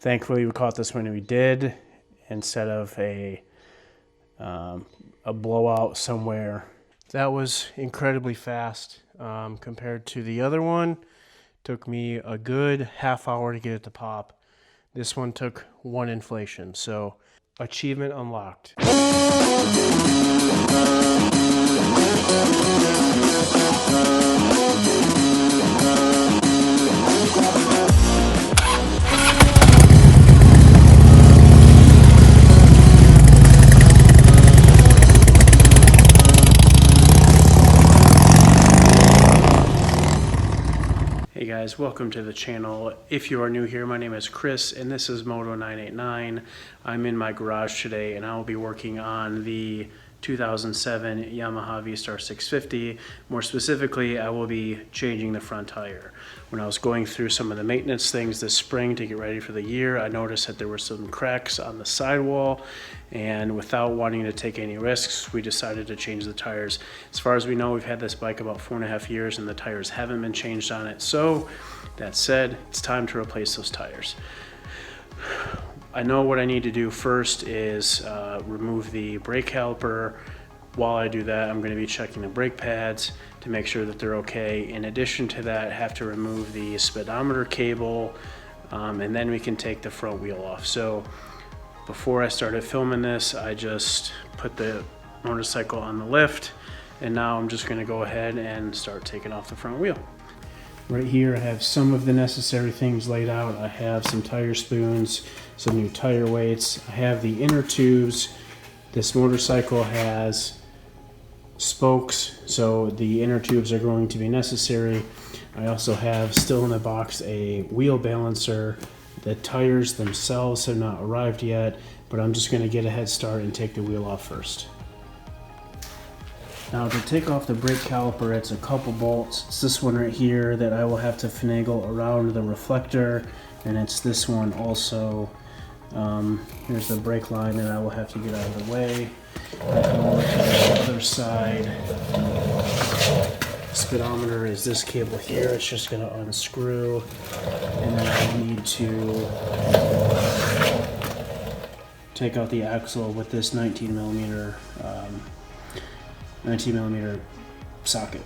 Thankfully, we caught this when we did, instead of a blowout somewhere. That was incredibly fast compared to the other one. Took me a good half hour to get it to pop. This one took one inflation, so achievement unlocked. Hey guys, welcome to the channel. If you are new here, my name is Chris and this is Moto989. I'm in my garage today and I will be working on the 2007 Yamaha V-Star 650. More specifically, I will be changing the front tire. When I was going through some of the maintenance things this spring to get ready for the year, I noticed that there were some cracks on the sidewall, and without wanting to take any risks, we decided to change the tires. As far as we know, we've had this bike about 4.5 years and the tires haven't been changed on it. So that said, it's time to replace those tires. I know what I need to do first is remove the brake caliper. While I do that, I'm going to be checking the brake pads to make sure that they're okay. In addition to that, I have to remove the speedometer cable, and then we can take the front wheel off. So before I started filming this, I just put the motorcycle on the lift, and now I'm just going to go ahead and start taking off the front wheel. Right here I have some of the necessary things laid out. I have some tire spoons, some new tire weights. I have the inner tubes. This motorcycle has spokes, so the inner tubes are going to be necessary. I also have, still in the box, a wheel balancer. The tires themselves have not arrived yet, but I'm just going to get a head start and take the wheel off first. Now to take off the brake caliper, it's a couple bolts. It's this one right here that I will have to finagle around the reflector, and it's this one also. Here's the brake line that I will have to get out of the way. I come over to the other side. Speedometer is this cable here. It's just going to unscrew, and then I need to take out the axle with this 19 millimeter socket.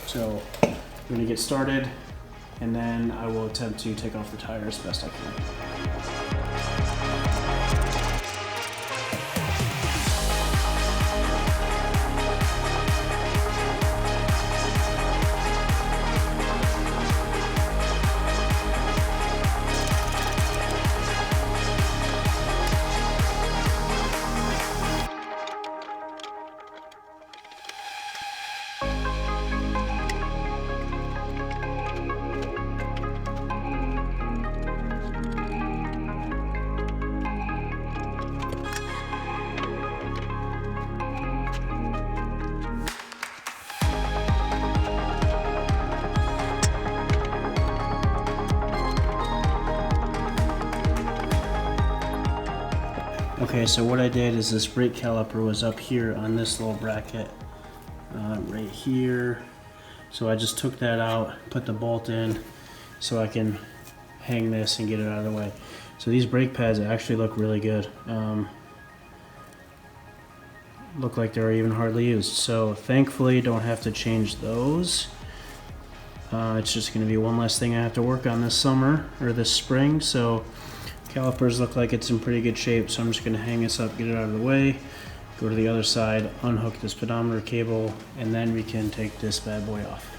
So I'm going to get started, and then I will attempt to take off the tire as best I can. Okay, so what I did is this brake caliper was up here on this little bracket right here. So I just took that out, put the bolt in so I can hang this and get it out of the way. So these brake pads actually look really good. Look like they're even hardly used. So thankfully don't have to change those. It's just going to be one less thing I have to work on this summer or this spring. So calipers look like it's in pretty good shape, so I'm just going to hang this up, get it out of the way, go to the other side, unhook the speedometer cable, and then we can take this bad boy off.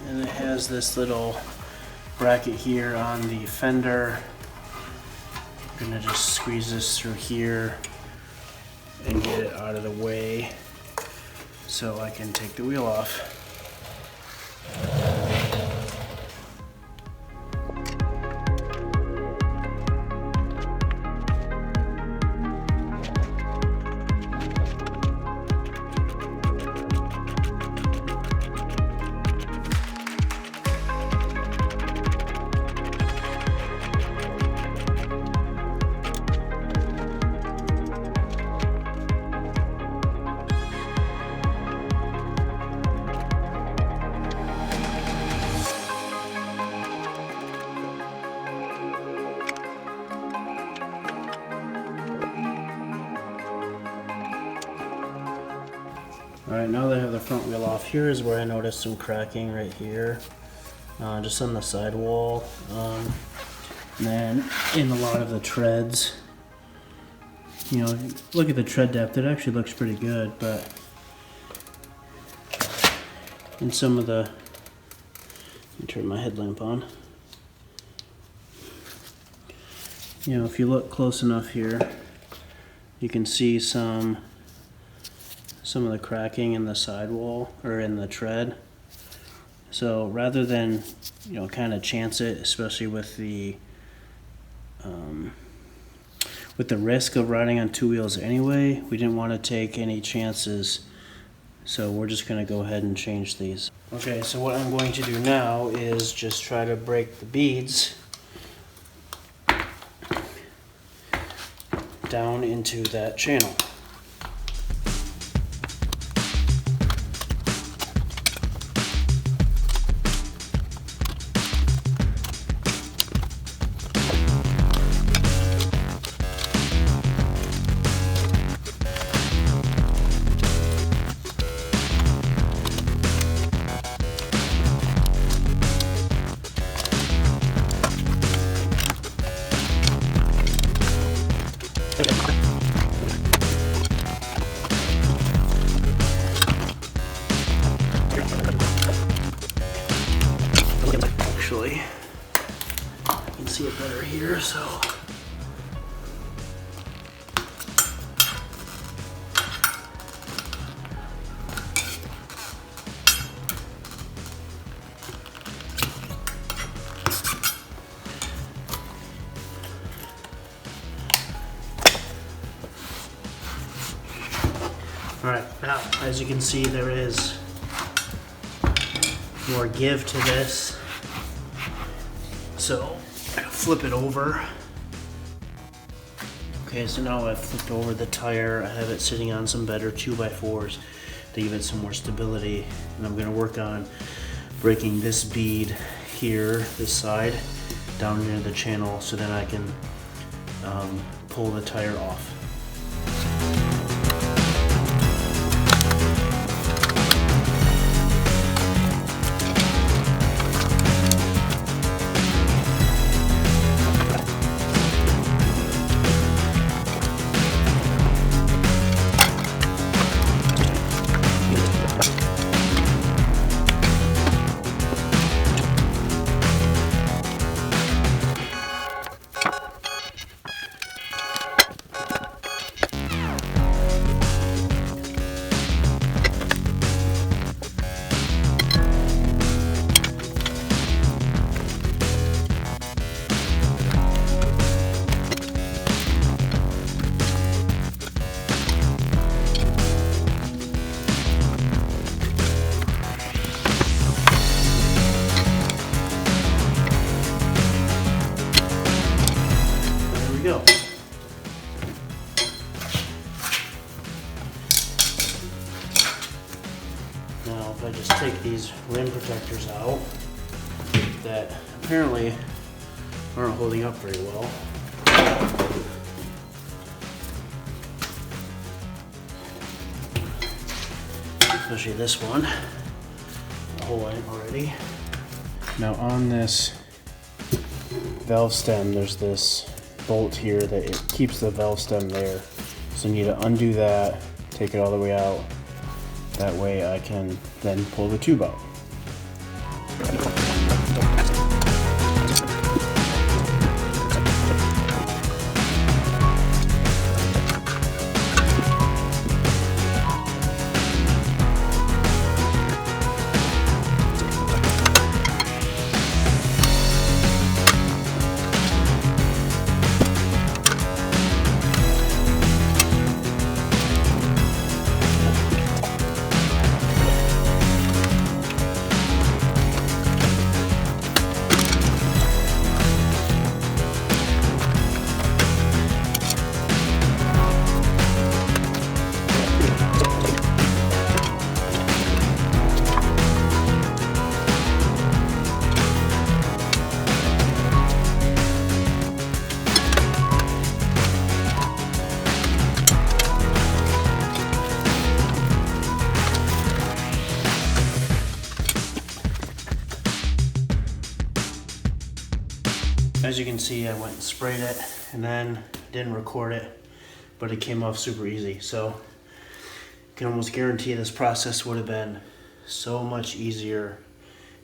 And it has this little bracket here on the fender. I'm going to just squeeze this through here and get it out of the way so I can take the wheel off. Alright, now that I have the front wheel off, here is where I noticed some cracking right here, just on the sidewall, and then in a lot of the treads. You know, look at the tread depth, it actually looks pretty good, but in some of the, let me turn my headlamp on. You know, if you look close enough here, you can see some of the cracking in the sidewall or in the tread. So rather than, you know, kind of chance it, especially with the risk of riding on two wheels anyway, we didn't want to take any chances, so we're just going to go ahead and change these. Okay, so what I'm going to do now is just try to break the beads down into that channel. Actually, I can see it better here, so. Alright, now, as you can see, there is more give to this. So, I flip it over. Okay, so now I've flipped over the tire. I have it sitting on some better 2x4s to give it some more stability. And I'm gonna work on breaking this bead here, this side, down near the channel, so then I can pull the tire off. Go. Now if I just take these rim protectors out that apparently aren't holding up very well. Especially this one, the hole in it already. Now on this valve stem there's this bolt here that it keeps the valve stem there. So I need to undo that, take it all the way out. That way I can then pull the tube out. As you can see, I went and sprayed it and then didn't record it, but it came off super easy. So I can almost guarantee this process would have been so much easier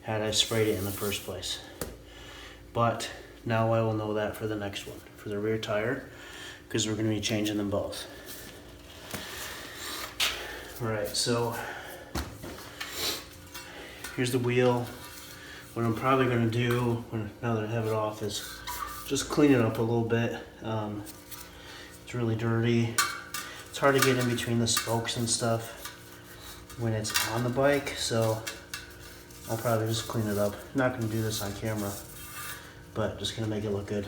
had I sprayed it in the first place. But now I will know that for the next one, for the rear tire, because we're going to be changing them both. Alright, so here's the wheel. What I'm probably going to do, now that I have it off, is just clean it up a little bit. It's really dirty. It's hard to get in between the spokes and stuff when it's on the bike, so I'll probably just clean it up. I'm not going to do this on camera, but just going to make it look good.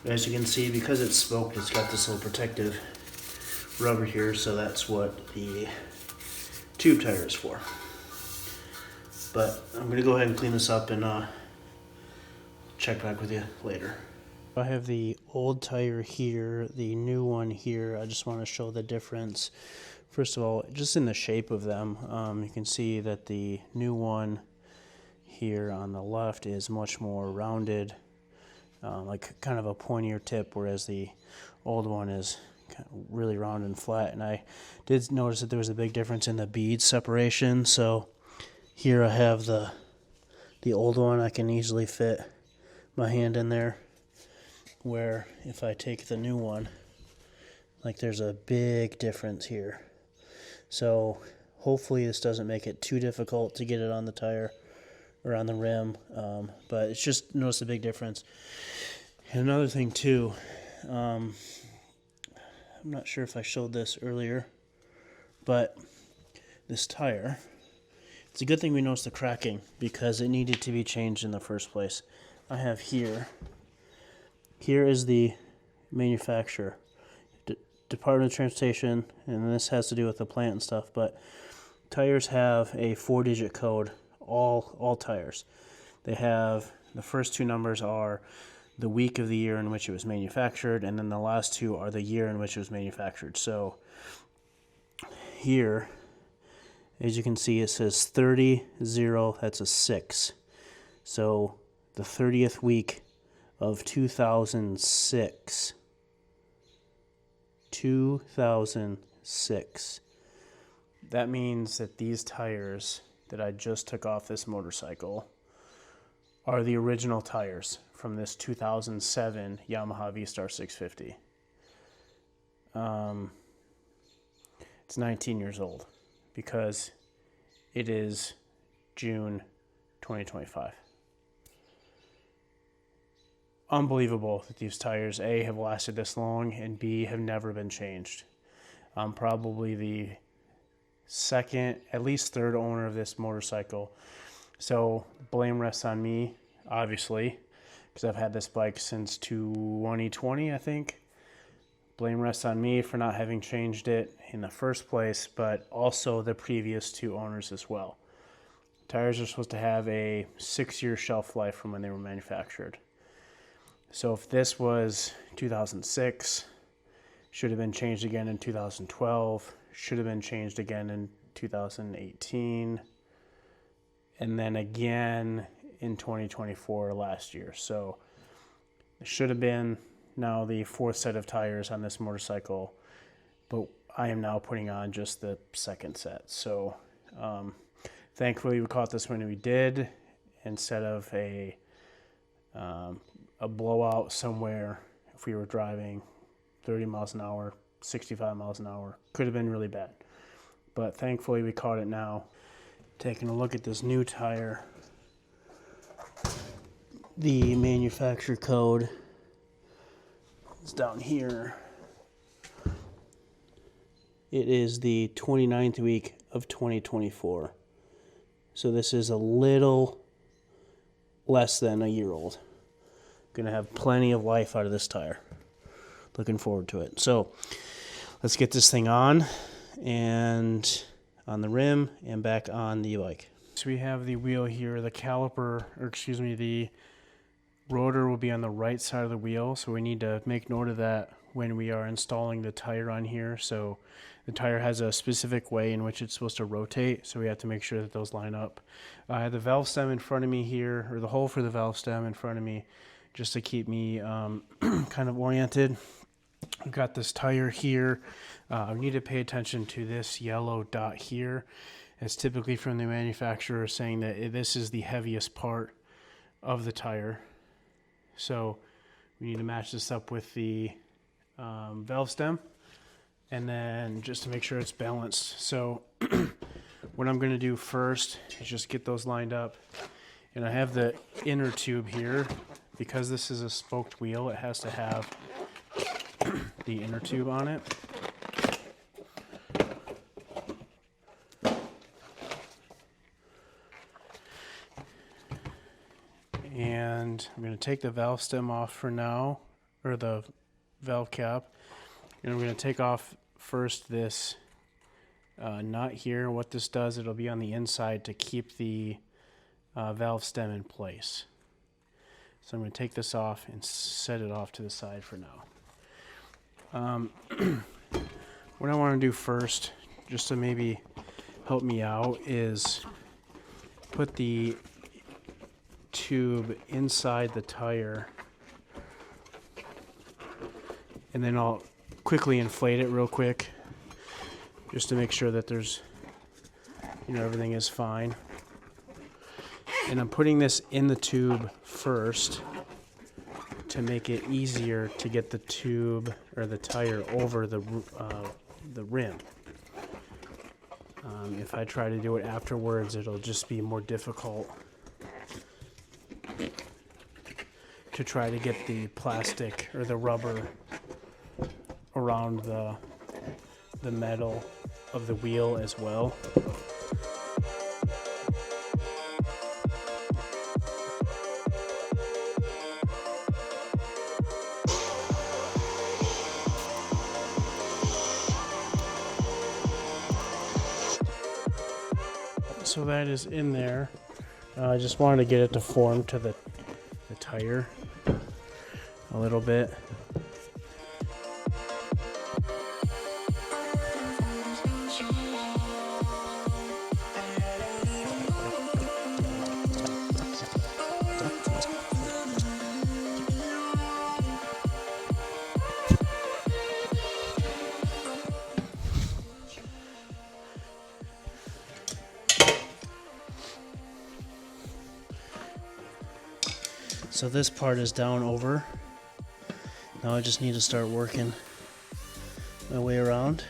As you can see, because it's smoked, it's got this little protective rubber here, so that's what the tube tire is for. But I'm going to go ahead and clean this up and check back with you later. I have the old tire here, the new one here. I just want to show the difference. First of all, just in the shape of them, you can see that the new one here on the left is much more rounded, like kind of a pointier tip, whereas the old one is kind of really round and flat. And I did notice that there was a big difference in the bead separation. So here I have the old one. I can easily fit my hand in there, where if I take the new one, like there's a big difference here. So hopefully this doesn't make it too difficult to get it on the tire or on the rim, but it's just notice a big difference. And another thing too, I'm not sure if I showed this earlier, but this tire, it's a good thing we noticed the cracking because it needed to be changed in the first place. I have here is the manufacturer, Department of Transportation, and this has to do with the plant and stuff, but tires have a 4-digit code, all tires. They have, the first two numbers are the week of the year in which it was manufactured, and then the last two are the year in which it was manufactured. So here, as you can see, it says 30-0, that's a 6. So the 30th week of 2006. 2006. That means that these tires that I just took off this motorcycle are the original tires from this 2007 Yamaha V-Star 650. It's 19 years old because it is June 2025. Unbelievable that these tires, A, have lasted this long, and B, have never been changed. I'm probably the second, at least third owner of this motorcycle. So blame rests on me, obviously, because I've had this bike since 2020, I think. Blame rests on me for not having changed it in the first place, but also the previous two owners as well. Tires are supposed to have a 6-year shelf life from when they were manufactured. So if this was 2006, should have been changed again in 2012, should have been changed again in 2018, and then again in 2024 last year. So it should have been now the 4th set of tires on this motorcycle, but I am now putting on just the 2nd set. So thankfully we caught this when we did, instead of a blowout somewhere. If we were driving 30 miles an hour, 65 miles an hour, could have been really bad. But thankfully we caught it now. Taking a look at this new tire, the manufacturer code is down here. It is the 29th week of 2024. So this is a little less than a year old. Gonna have plenty of life out of this tire. Looking forward to it. So let's get this thing on and on the rim and back on the bike. So we have the wheel here, the caliper, or excuse me, the rotor will be on the right side of the wheel. So we need to make note of that when we are installing the tire on here. So the tire has a specific way in which it's supposed to rotate, so we have to make sure that those line up. I have the valve stem in front of me here, or the hole for the valve stem in front of me just to keep me kind of oriented. I've got this tire here. I need to pay attention to this yellow dot here. It's typically from the manufacturer saying that this is the heaviest part of the tire. So we need to match this up with the valve stem, and then just to make sure it's balanced. So what I'm going to do first is just get those lined up. And I have the inner tube here. Because this is a spoked wheel, it has to have the inner tube on it. And I'm going to take the valve stem off for now, or the valve cap. And I'm going to take off first this nut here. What this does, it'll be on the inside to keep the valve stem in place. So I'm going to take this off and set it off to the side for now. What I want to do first, just to maybe help me out, is put the tube inside the tire, and then I'll quickly inflate it real quick, just to make sure that there's, everything is fine. And I'm putting this in the tube first to make it easier to get the tube or the tire over the rim. If I try to do it afterwards, it'll just be more difficult to try to get the plastic or the rubber around the metal of the wheel as well. So that is in there. I just wanted to get it to form to the tire a little bit. So this part is down over. Now I just need to start working my way around.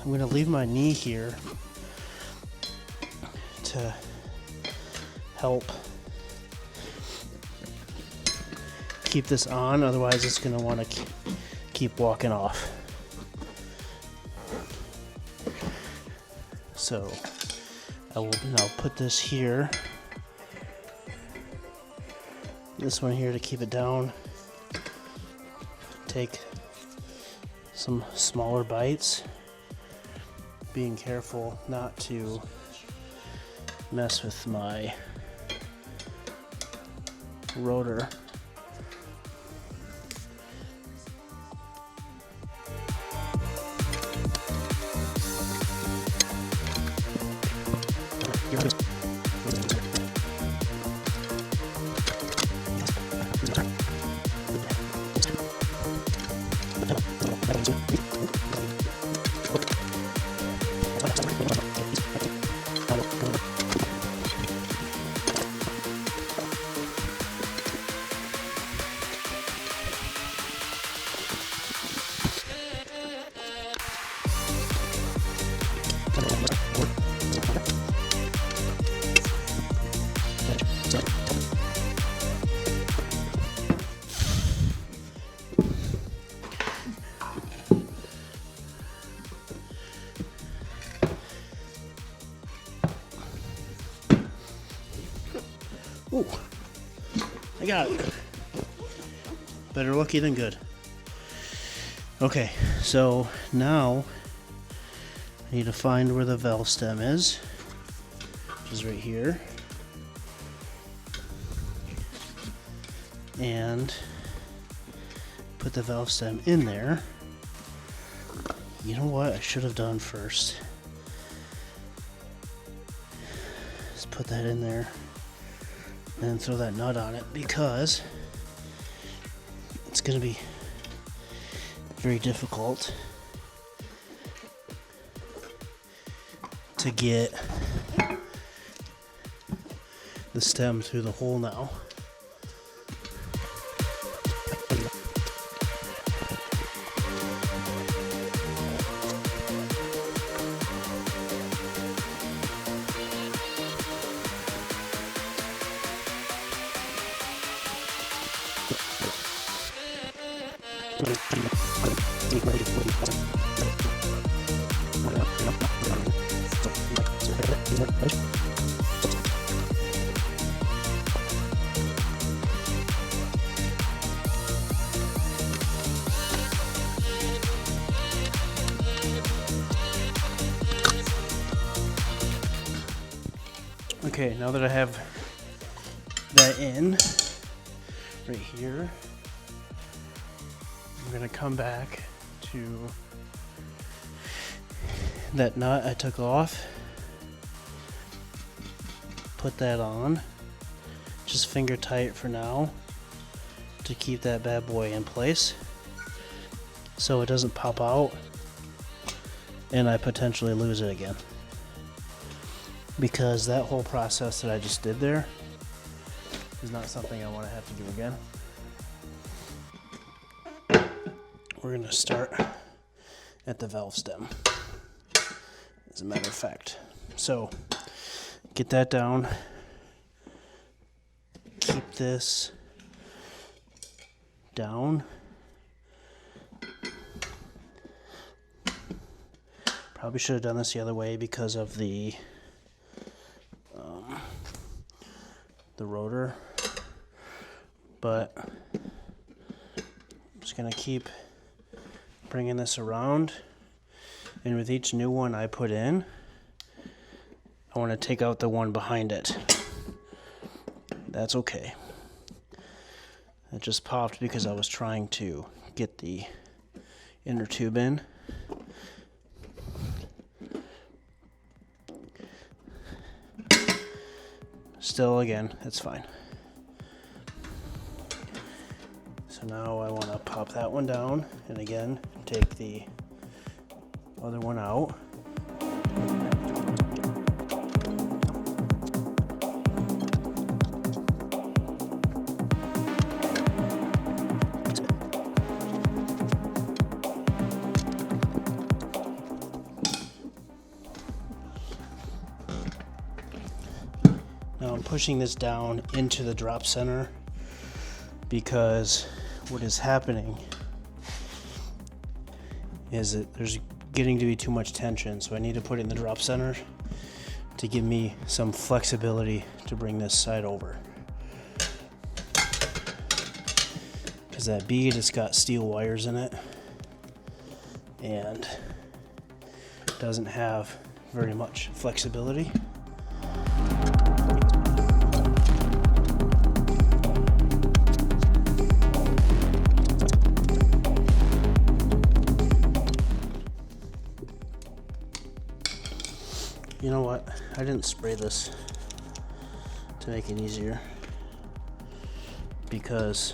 I'm going to leave my knee here to help keep this on, otherwise it's going to want to keep walking off. So I will now put this here, this one here to keep it down. Take some smaller bites, being careful not to mess with my rotor. Ooh, I got it. Better lucky than good. Okay, so now I need to find where the valve stem is, which is right here. And put the valve stem in there. You know what I should have done first? Just put that in there and then throw that nut on it, because it's going to be very difficult to get the stem through the hole now. Okay, now that I have that in right here, I'm gonna come back to that nut I took off, put that on, just finger tight for now to keep that bad boy in place so it doesn't pop out and I potentially lose it again. Because that whole process that I just did there is not something I want to have to do again. We're going to start at the valve stem, as a matter of fact. So, get that down. Keep this down. Probably should have done this the other way because of the rotor, but I'm just gonna keep bringing this around, and with each new one I put in, I want to take out the one behind it. That's okay. It just popped because I was trying to get the inner tube in. Still, again, it's fine. So now I want to pop that one down, and again, take the other one out. Now I'm pushing this down into the drop center because what is happening is that there's getting to be too much tension, so I need to put it in the drop center to give me some flexibility to bring this side over. Because that bead has got steel wires in it and doesn't have very much flexibility. You know what? I didn't spray this to make it easier, because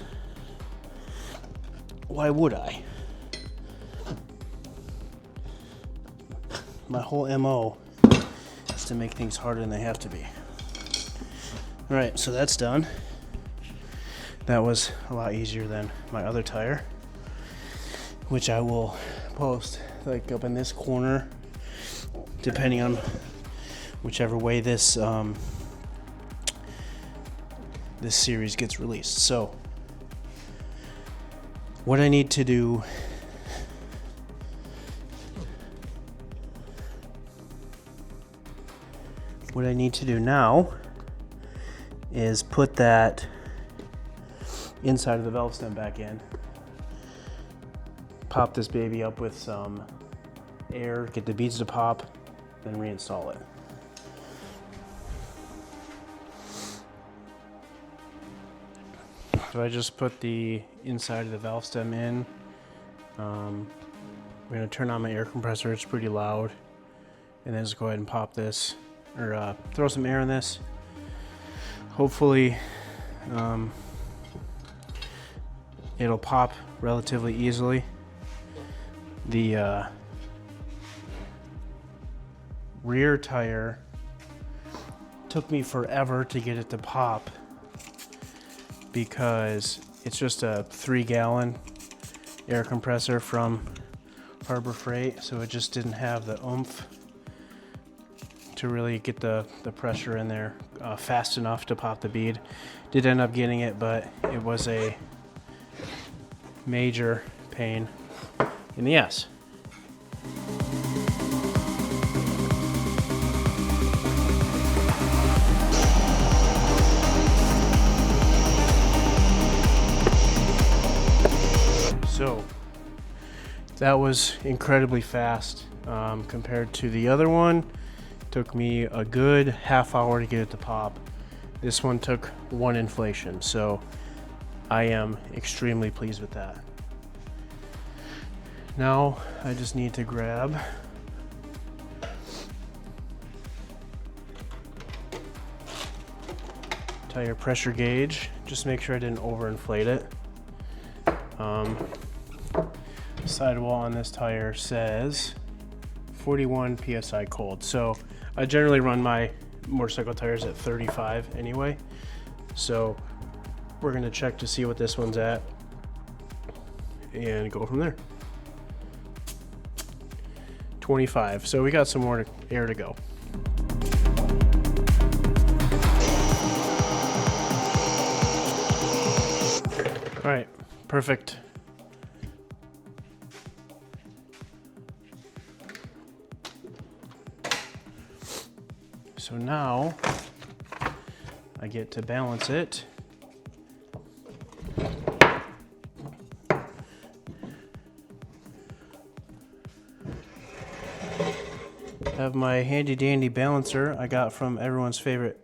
why would I? My whole MO is to make things harder than they have to be. Alright, so that's done. That was a lot easier than my other tire, which I will post like up in this corner, depending on whichever way this this series gets released. So what I need to do now is put that inside of the valve stem back in, pop this baby up with some air, get the beads to pop, then reinstall it. So I just put the inside of the valve stem in, I'm gonna turn on my air compressor, it's pretty loud. And then just go ahead and pop this, or throw some air in this. Hopefully, it'll pop relatively easily. The rear tire took me forever to get it to pop because it's just a 3-gallon air compressor from Harbor Freight, so it just didn't have the oomph to really get the pressure in there fast enough to pop the bead. Did end up getting it, but it was a major pain in the ass. So that was incredibly fast compared to the other one. Took me a good half hour to get it to pop. This one took 1 inflation, so I am extremely pleased with that. Now I just need to grab tire pressure gauge, just make sure I didn't overinflate it. Sidewall on this tire says 41 psi cold, so I generally run my motorcycle tires at 35 anyway, so we're going to check to see what this one's at and go from there. 25, so we got some more air to go. All right, perfect. So now I get to balance it. Have my handy dandy balancer I got from everyone's favorite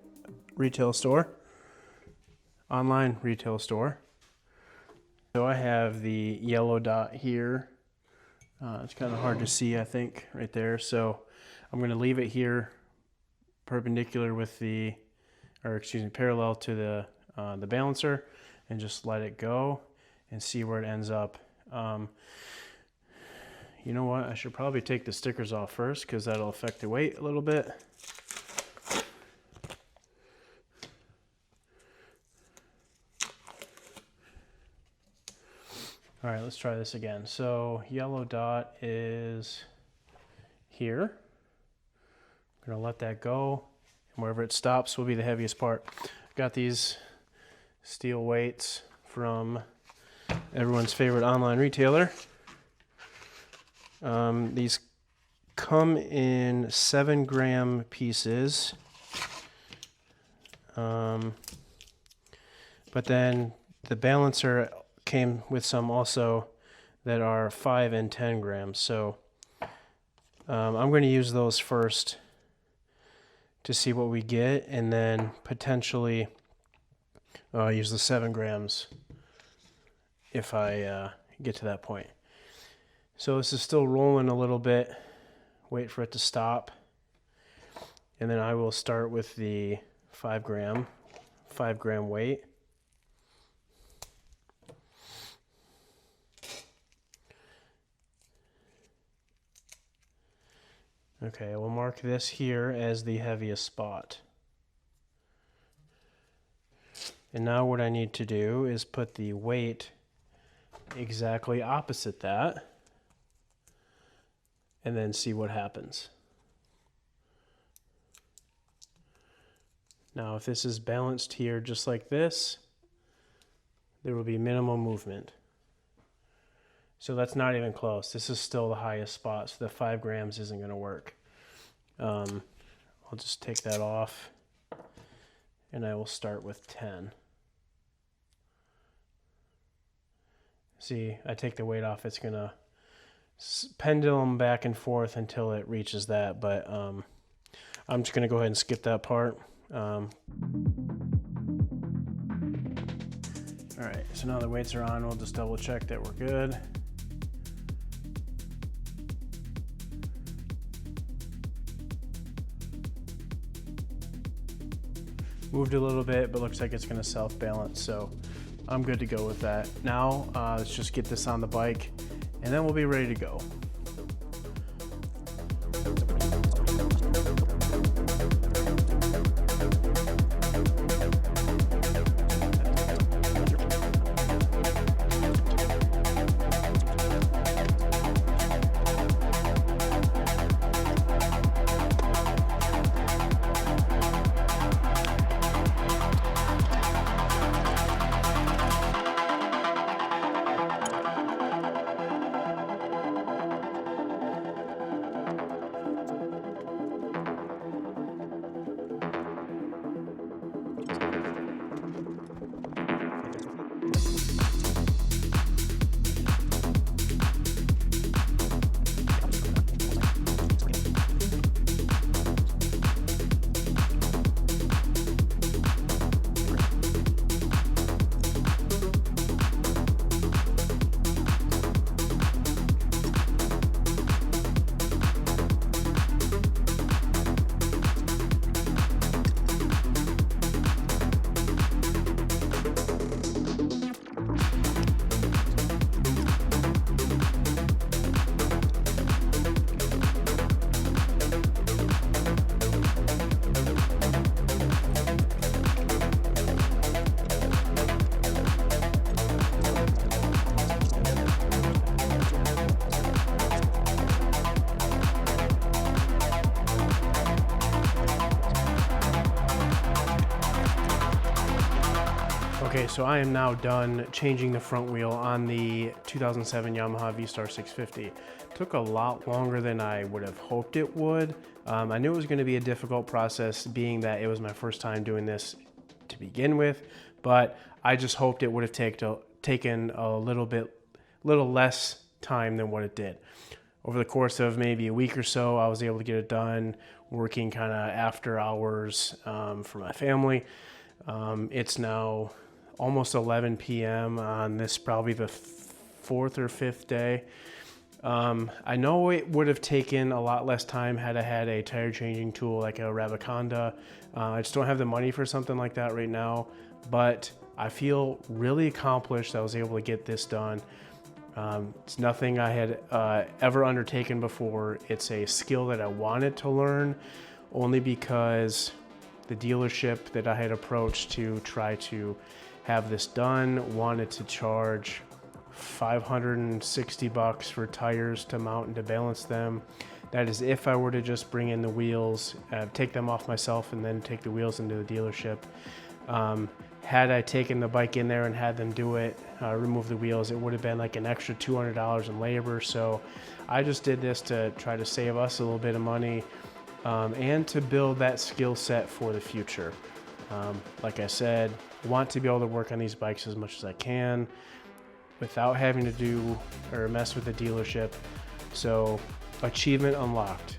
retail store, online retail store. So I have the yellow dot here. It's kind of hard to see, I think, right there. So I'm going to leave it here perpendicular with the, or excuse me, parallel to the balancer, and just let it go and see where it ends up. You know what? I should probably take the stickers off first because that'll affect the weight a little bit. All right, let's try this again. So yellow dot is here. I'm gonna let that go, and wherever it stops will be the heaviest part. Got these steel weights from everyone's favorite online retailer. These come in 7-gram pieces, but then the balancer came with some also that are 5 and 10 grams. So I'm going to use those first to see what we get, and then potentially use the 7 grams if I get to that point. So this is still rolling a little bit. Wait for it to stop, and then I will start with the 5 gram weight. Okay, we'll mark this here as the heaviest spot. And now what I need to do is put the weight exactly opposite that, and then see what happens. Now, if this is balanced here just like this, there will be minimal movement. So that's not even close. This is still the highest spot, so the 5 grams isn't going to work. I'll just take that off, and I will start with 10. See, I take the weight off, it's going to pendulum back and forth until it reaches that, but I'm just going to go ahead and skip that part. All right, so now the weights are on. We'll just double check that we're good. moved a little bit, but looks like it's gonna self-balance, so I'm good to go with that. Now, let's just get this on the bike, and then we'll be ready to go. Okay, so I am now done changing the front wheel on the 2007 Yamaha V-Star 650. Took a lot longer than I would have hoped it would. I knew it was going to be a difficult process, being that it was my first time doing this to begin with, but I just hoped it would have taken a little less time than what it did. Over the course of maybe a week or so, I was able to get it done, working kind of after hours for my family. It's now almost 11 p.m. on this, probably the fourth or fifth day. I know it would have taken a lot less time had I had a tire changing tool like a Rabaconda. I just don't have the money for something like that right now, but I feel really accomplished I was able to get this done. It's nothing I had ever undertaken before. It's a skill that I wanted to learn, only because the dealership that I had approached to try to have this done wanted to charge $560 for tires to mount and to balance them. That is if I were to just bring in the wheels, take them off myself, and then take the wheels into the dealership. Had I taken the bike in there and had them do it, remove the wheels, it would have been like an extra $200 in labor. So I just did this to try to save us a little bit of money, and to build that skill set for the future. Like I said, want to be able to work on these bikes as much as I can without having to do or mess with the dealership. So achievement unlocked.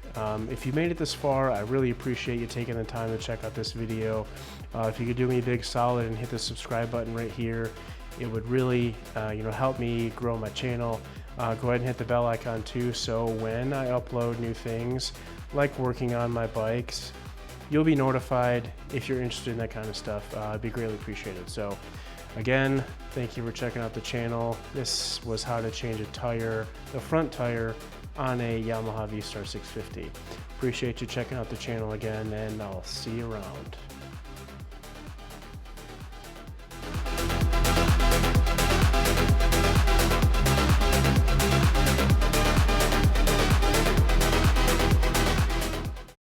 If you made it this far, I really appreciate you taking the time to check out this video. If you could do me a big solid and hit the subscribe button right here, it would really help me grow my channel. Go ahead and hit the bell icon too, so when I upload new things like working on my bikes, you'll be notified if you're interested in that kind of stuff. It'd be greatly appreciated. So again, thank you for checking out the channel. This was how to change a tire, the front tire, on a Yamaha V-Star 650. Appreciate you checking out the channel again, and I'll see you around.